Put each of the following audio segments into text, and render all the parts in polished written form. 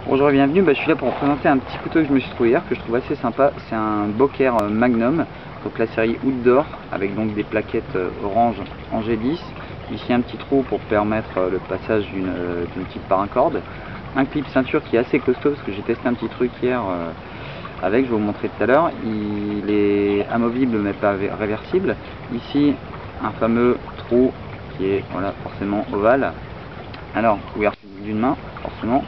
Bonjour et bienvenue, je suis là pour vous présenter un petit couteau que je me suis trouvé hier, que je trouve assez sympa. C'est un Boker Magnum, donc la série Outdoor, avec donc des plaquettes orange en G10. Ici un petit trou pour permettre le passage d'une petite paracorde. Un clip ceinture qui est assez costaud, parce que j'ai testé un petit truc hier avec, je vais vous montrer tout à l'heure. Il est amovible mais pas réversible. Ici un fameux trou qui est voilà, forcément ovale. Alors, ouverture d'une main, forcément.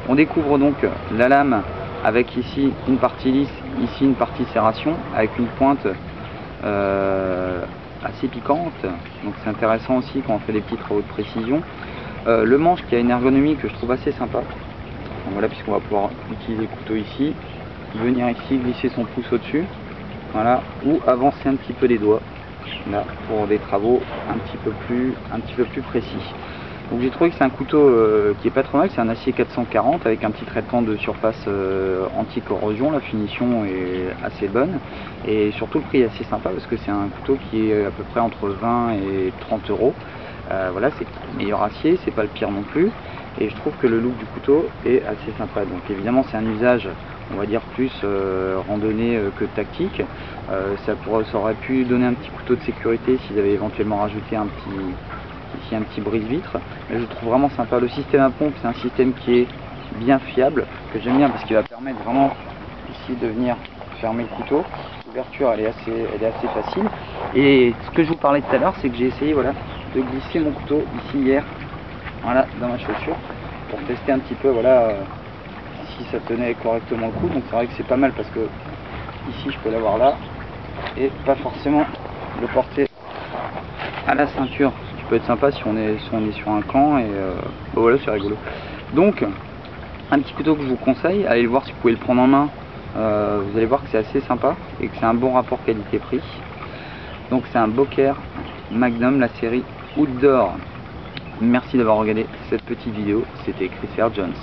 On découvre donc la lame avec ici une partie lisse, ici une partie serration, avec une pointe assez piquante. Donc c'est intéressant aussi quand on fait des petits travaux de précision. Le manche qui a une ergonomie que je trouve assez sympa. Donc voilà, puisqu'on va pouvoir utiliser le couteau ici, venir ici, glisser son pouce au-dessus, voilà, ou avancer un petit peu les doigts, là, pour des travaux un petit peu plus précis. Donc j'ai trouvé que c'est un couteau qui est pas trop mal, c'est un acier 440 avec un petit traitement de surface anti-corrosion. La finition est assez bonne et surtout le prix est assez sympa parce que c'est un couteau qui est à peu près entre 20 et 30 euros. Voilà, c'est le meilleur acier, c'est pas le pire non plus, et je trouve que le look du couteau est assez sympa. Donc évidemment c'est un usage, on va dire, plus randonnée que tactique. Ça aurait pu donner un petit couteau de sécurité s'ils avaient éventuellement rajouté ici un petit brise-vitre, mais je trouve vraiment sympa. Le système à pompe, c'est un système qui est bien fiable, que j'aime bien parce qu'il va permettre vraiment ici de venir fermer le couteau. L'ouverture elle est assez facile, et ce que je vous parlais tout à l'heure, c'est que j'ai essayé, voilà, de glisser mon couteau ici hier, voilà, dans ma chaussure, pour tester un petit peu, voilà, si ça tenait correctement le coup. Donc c'est vrai que c'est pas mal parce que ici je peux l'avoir là et pas forcément le porter à la ceinture, ce qui peut être sympa si on est sur un camp, et voilà, c'est rigolo. Donc un petit couteau que je vous conseille, allez le voir si vous pouvez le prendre en main. Vous allez voir que c'est assez sympa et que c'est un bon rapport qualité-prix. Donc c'est un Boker Magnum, la série Outdoor. Merci d'avoir regardé cette petite vidéo, c'était Chris Jones.